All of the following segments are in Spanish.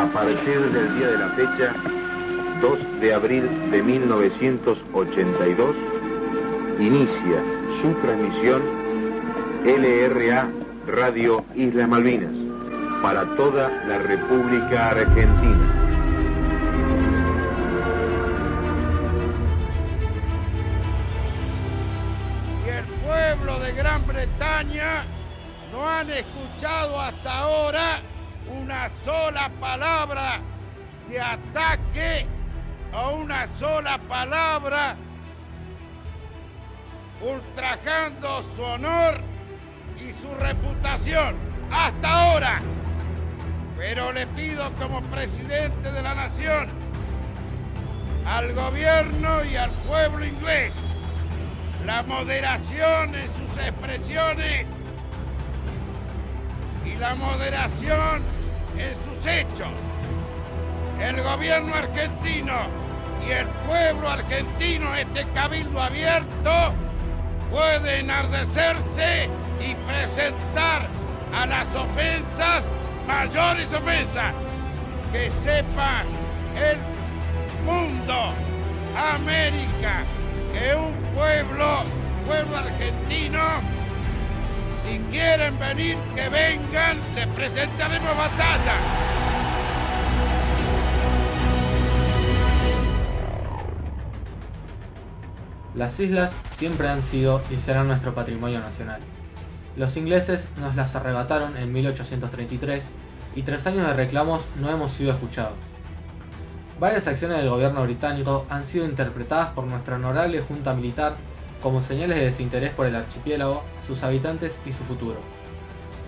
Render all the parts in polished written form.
A partir del día de la fecha, 2 de abril de 1982, inicia su transmisión LRA Radio Islas Malvinas para toda la República Argentina. Y el pueblo de Gran Bretaña no han escuchado hasta ahora una sola palabra de ataque o una sola palabra ultrajando su honor y su reputación. Hasta ahora. Pero le pido como presidente de la nación al gobierno y al pueblo inglés la moderación en sus expresiones y la moderación en sus hechos. El gobierno argentino y el pueblo argentino, este cabildo abierto, puede enardecerse y presentar a las ofensas mayores ofensas. Que sepa el mundo, América, que un pueblo argentino, si quieren venir, que vengan, les presentaremos batalla. Las islas siempre han sido y serán nuestro patrimonio nacional. Los ingleses nos las arrebataron en 1833 y tras años de reclamos no hemos sido escuchados. Varias acciones del gobierno británico han sido interpretadas por nuestra honorable junta militar como señales de desinterés por el archipiélago, sus habitantes y su futuro.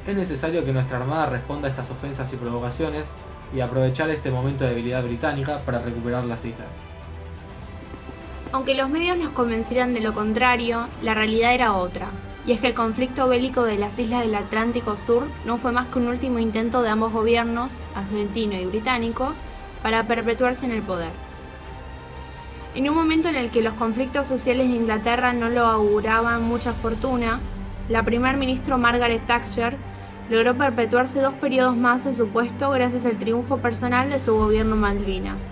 Es necesario que nuestra armada responda a estas ofensas y provocaciones y aprovechar este momento de debilidad británica para recuperar las islas. Aunque los medios nos convencieran de lo contrario, la realidad era otra, y es que el conflicto bélico de las islas del Atlántico Sur no fue más que un último intento de ambos gobiernos, argentino y británico, para perpetuarse en el poder. En un momento en el que los conflictos sociales de Inglaterra no lo auguraban mucha fortuna, la primer ministro Margaret Thatcher logró perpetuarse 2 periodos más en su puesto gracias al triunfo personal de su gobierno Malvinas.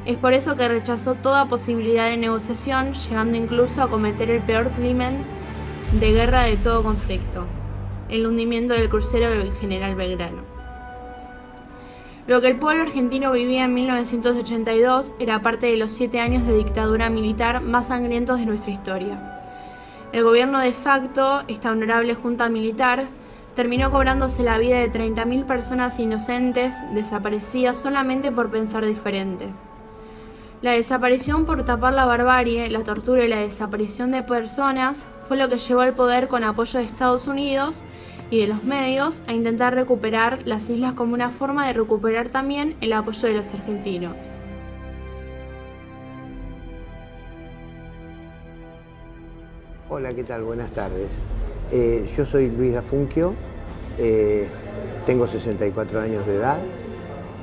Es por eso que rechazó toda posibilidad de negociación, llegando incluso a cometer el peor crimen de guerra de todo conflicto, el hundimiento del crucero del general Belgrano. Lo que el pueblo argentino vivía en 1982 era parte de los 7 años de dictadura militar más sangrientos de nuestra historia. El gobierno de facto, esta honorable junta militar, terminó cobrándose la vida de 30.000 personas inocentes desaparecidas solamente por pensar diferente. La desaparición por tapar la barbarie, la tortura y la desaparición de personas fue lo que llevó al poder, con apoyo de Estados Unidos y de los medios, a intentar recuperar las islas como una forma de recuperar también el apoyo de los argentinos. Hola, ¿qué tal? Buenas tardes. Yo soy Luis Dafunquio, tengo 64 años de edad.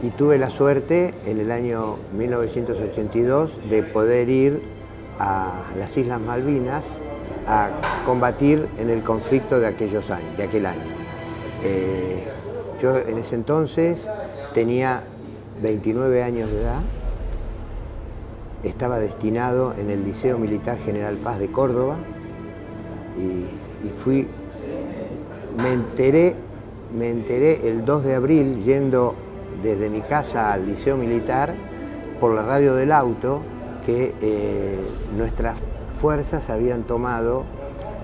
Y tuve la suerte en el año 1982 de poder ir a las Islas Malvinas a combatir en el conflicto de aquel año. Yo en ese entonces tenía 29 años de edad, estaba destinado en el Liceo Militar General Paz de Córdoba y me enteré el 2 de abril yendo desde mi casa al Liceo Militar por la radio del auto que nuestras fuerzas habían tomado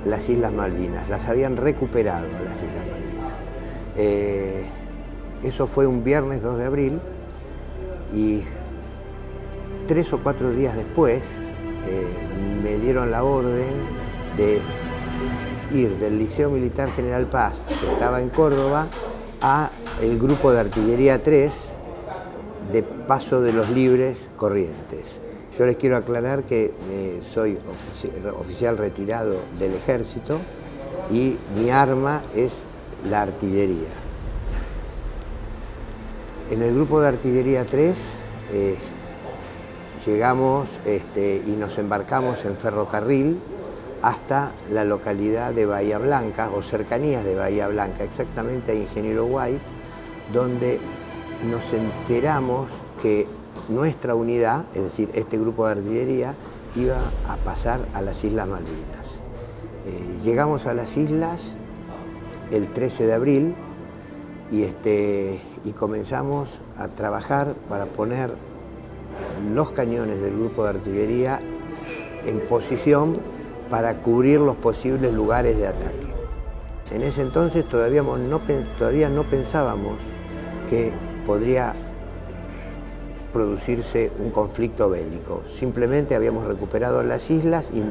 las Islas Malvinas, las habían recuperado las Islas Malvinas. Eso fue un viernes 2 de abril y 3 o 4 días después me dieron la orden de ir del Liceo Militar General Paz, que estaba en Córdoba, a el grupo de Artillería 3 de Paso de los Libres Corrientes. Yo les quiero aclarar que soy oficial retirado del ejército y mi arma es la artillería. En el grupo de Artillería 3 llegamos y nos embarcamos en ferrocarril hasta la localidad de Bahía Blanca, o cercanías de Bahía Blanca, exactamente a Ingeniero White, donde nos enteramos que nuestra unidad, es decir, este grupo de artillería, iba a pasar a las Islas Malvinas. Llegamos a las islas el 13 de abril y comenzamos a trabajar para poner los cañones del grupo de artillería en posición para cubrir los posibles lugares de ataque. En ese entonces todavía no pensábamos que podría producirse un conflicto bélico. Simplemente habíamos recuperado las islas y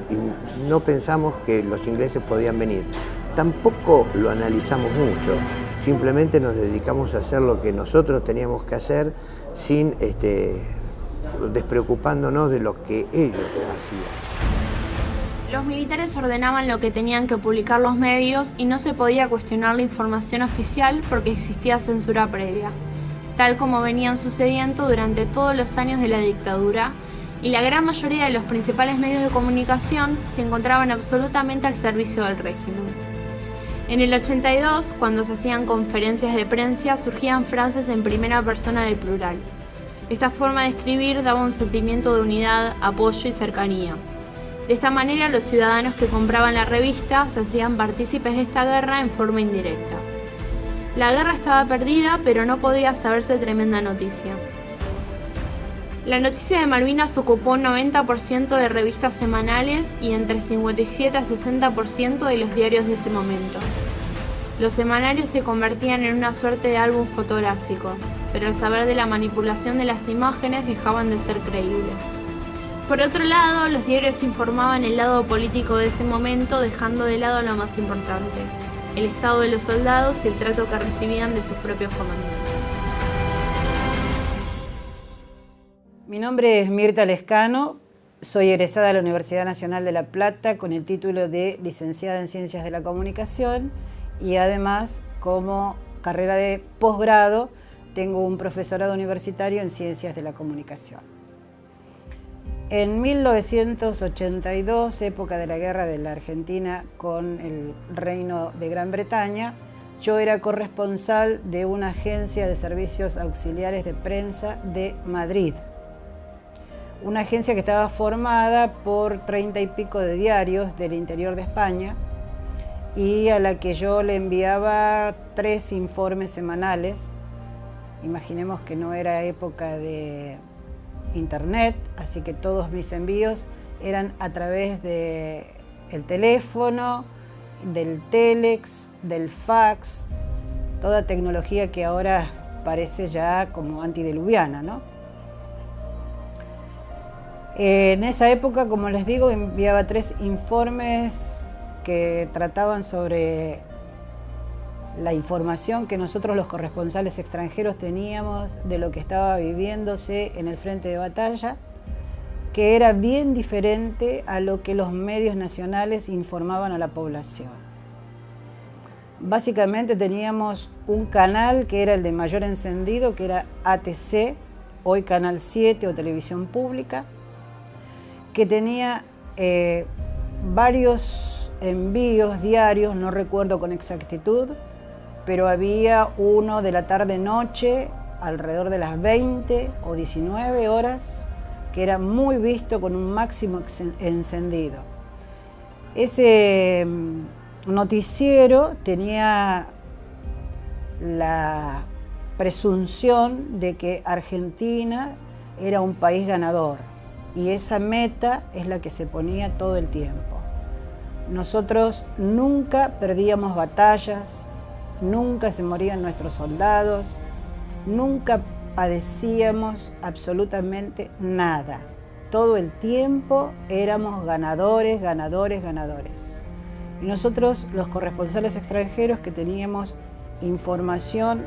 no pensamos que los ingleses podían venir. Tampoco lo analizamos mucho, simplemente nos dedicamos a hacer lo que nosotros teníamos que hacer sin despreocupándonos de lo que ellos hacían. Los militares ordenaban lo que tenían que publicar los medios y no se podía cuestionar la información oficial porque existía censura previa, tal como venían sucediendo durante todos los años de la dictadura, y la gran mayoría de los principales medios de comunicación se encontraban absolutamente al servicio del régimen. En el 82, cuando se hacían conferencias de prensa, surgían frases en primera persona del plural. Esta forma de escribir daba un sentimiento de unidad, apoyo y cercanía. De esta manera, los ciudadanos que compraban la revista se hacían partícipes de esta guerra en forma indirecta. La guerra estaba perdida, pero no podía saberse tremenda noticia. La noticia de Malvinas ocupó un 90% de revistas semanales y entre 57 a 60% de los diarios de ese momento. Los semanarios se convertían en una suerte de álbum fotográfico, pero al saber de la manipulación de las imágenes dejaban de ser creíbles. Por otro lado, los diarios informaban el lado político de ese momento, dejando de lado lo más importante: el estado de los soldados y el trato que recibían de sus propios comandantes. Mi nombre es Mirta Lescano, soy egresada de la Universidad Nacional de La Plata con el título de licenciada en Ciencias de la Comunicación y además, como carrera de posgrado, tengo un profesorado universitario en Ciencias de la Comunicación. En 1982, época de la guerra de la Argentina con el Reino de Gran Bretaña, yo era corresponsal de una agencia de servicios auxiliares de prensa de Madrid. Una agencia que estaba formada por 30 y pico de diarios del interior de España y a la que yo le enviaba 3 informes semanales. Imaginemos que no era época de internet, así que todos mis envíos eran a través del teléfono, del telex, del fax, toda tecnología que ahora parece ya como antediluviana, ¿no? En esa época, como les digo, enviaba 3 informes que trataban sobre la información que nosotros los corresponsales extranjeros teníamos de lo que estaba viviéndose en el frente de batalla, que era bien diferente a lo que los medios nacionales informaban a la población. Básicamente teníamos un canal que era el de mayor encendido, que era ATC, hoy Canal 7 o Televisión Pública, que tenía varios envíos diarios, no recuerdo con exactitud, pero había uno de la tarde-noche, alrededor de las 20 o 19 horas, que era muy visto con un máximo encendido. Ese noticiero tenía la presunción de que Argentina era un país ganador, y esa meta es la que se ponía todo el tiempo. Nosotros nunca perdíamos batallas, nunca se morían nuestros soldados, nunca padecíamos absolutamente nada. Todo el tiempo éramos ganadores, ganadores, ganadores. Y nosotros, los corresponsales extranjeros que teníamos información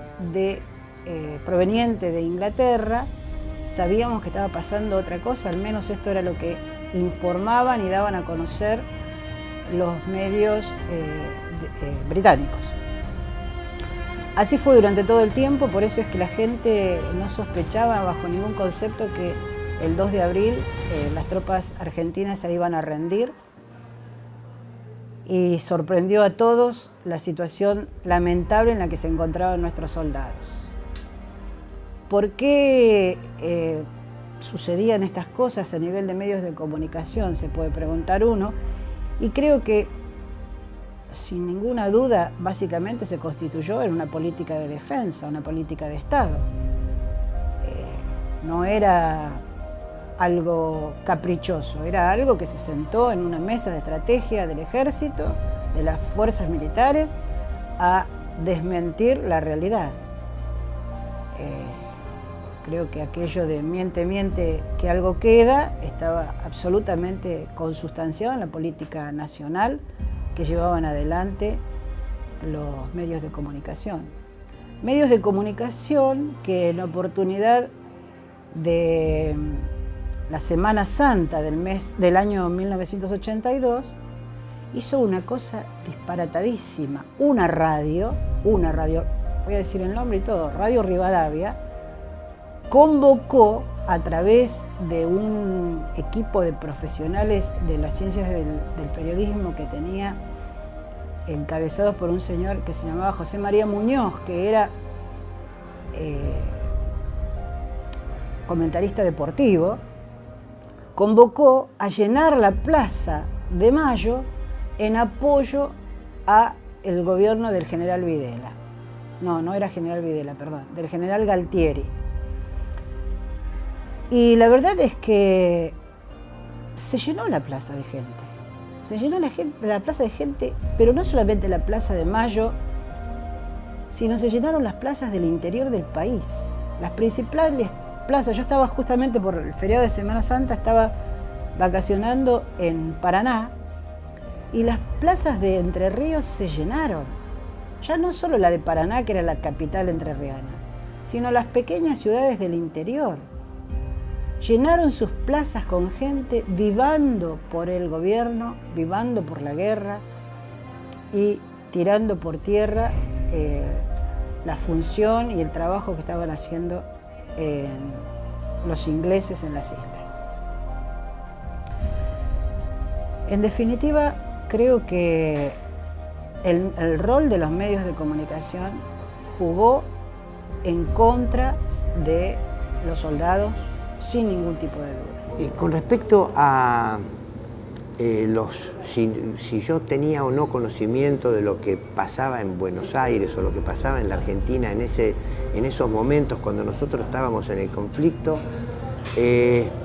proveniente de Inglaterra, sabíamos que estaba pasando otra cosa, al menos esto era lo que informaban y daban a conocer los medios británicos. Así fue durante todo el tiempo, por eso es que la gente no sospechaba bajo ningún concepto que el 2 de abril las tropas argentinas se iban a rendir, y sorprendió a todos la situación lamentable en la que se encontraban nuestros soldados. ¿por qué sucedían estas cosas a nivel de medios de comunicación? Se puede preguntar uno. Y creo que, sin ninguna duda, básicamente se constituyó en una política de defensa, una política de Estado. No era algo caprichoso, era algo que se sentó en una mesa de estrategia del ejército, de las fuerzas militares, a desmentir la realidad. Creo que aquello de miente, miente, que algo queda, estaba absolutamente consustanciado en la política nacional que llevaban adelante los medios de comunicación. Medios de comunicación que en oportunidad de la Semana Santa del año 1982 hizo una cosa disparatadísima. Una radio, voy a decir el nombre y todo, Radio Rivadavia, convocó a través de un equipo de profesionales de las ciencias del periodismo que tenía, encabezados por un señor que se llamaba José María Muñoz, que era comentarista deportivo, convocó a llenar la Plaza de Mayo en apoyo a el gobierno del general Videla. No era general Videla, perdón, del general Galtieri. Y la verdad es que se llenó la plaza de gente. Se llenó la plaza de gente, pero no solamente la Plaza de Mayo, sino se llenaron las plazas del interior del país. Las principales plazas, yo estaba justamente por el feriado de Semana Santa, estaba vacacionando en Paraná, y las plazas de Entre Ríos se llenaron. Ya no solo la de Paraná, que era la capital entrerriana, sino las pequeñas ciudades del interior. Llenaron sus plazas con gente vivando por el gobierno, vivando por la guerra y tirando por tierra la función y el trabajo que estaban haciendo los ingleses en las islas. En definitiva, creo que el rol de los medios de comunicación jugó en contra de los soldados, sin ningún tipo de duda. Con respecto a si yo tenía o no conocimiento de lo que pasaba en Buenos Aires o lo que pasaba en la Argentina en esos momentos cuando nosotros estábamos en el conflicto,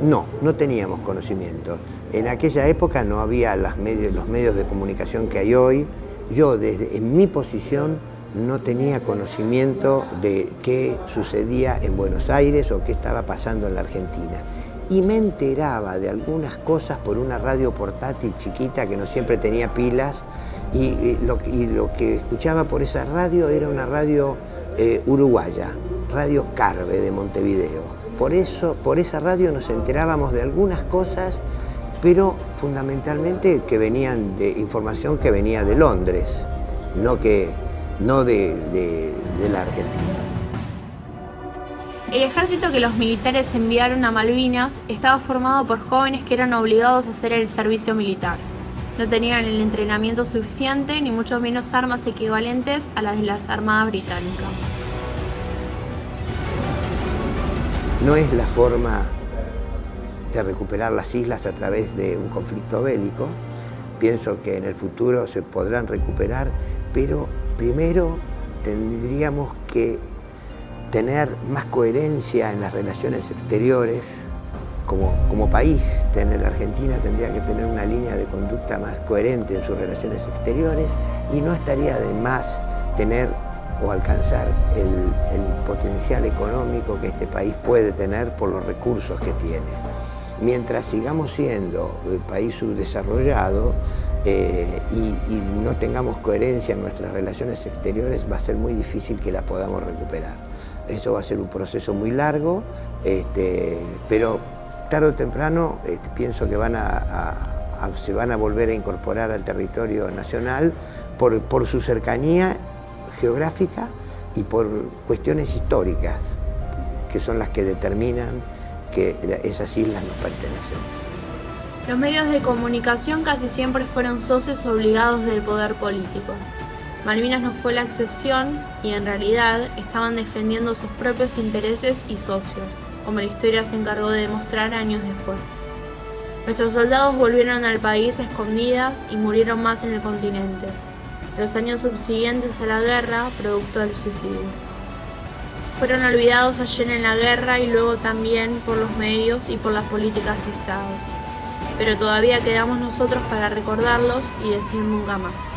no teníamos conocimiento. En aquella época no había los medios de comunicación que hay hoy. Yo, en mi posición, no tenía conocimiento de qué sucedía en Buenos Aires o qué estaba pasando en la Argentina. Y me enteraba de algunas cosas por una radio portátil chiquita que no siempre tenía pilas, y lo que escuchaba por esa radio era una radio uruguaya, Radio Carve de Montevideo. Por esa radio nos enterábamos de algunas cosas, pero fundamentalmente que venían de información que venía de Londres, no de la Argentina. El ejército que los militares enviaron a Malvinas estaba formado por jóvenes que eran obligados a hacer el servicio militar. No tenían el entrenamiento suficiente, ni mucho menos armas equivalentes a las de las armadas británicas. No es la forma de recuperar las islas a través de un conflicto bélico. Pienso que en el futuro se podrán recuperar, pero primero tendríamos que tener más coherencia en las relaciones exteriores. Como país, la Argentina tendría que tener una línea de conducta más coherente en sus relaciones exteriores, y no estaría de más tener o alcanzar el potencial económico que este país puede tener por los recursos que tiene. Mientras sigamos siendo el país subdesarrollado y no tengamos coherencia en nuestras relaciones exteriores, va a ser muy difícil que la podamos recuperar. Eso va a ser un proceso muy largo, pero tarde o temprano pienso que se van a volver a incorporar al territorio nacional por su cercanía geográfica y por cuestiones históricas, que son las que determinan que esas islas nos pertenecen. Los medios de comunicación casi siempre fueron socios obligados del poder político. Malvinas no fue la excepción y en realidad estaban defendiendo sus propios intereses y socios, como la historia se encargó de demostrar años después. Nuestros soldados volvieron al país a escondidas y murieron más en el continente, los años subsiguientes a la guerra, producto del suicidio. Fueron olvidados ayer en la guerra y luego también por los medios y por las políticas de Estado. Pero todavía quedamos nosotros para recordarlos y decir nunca más.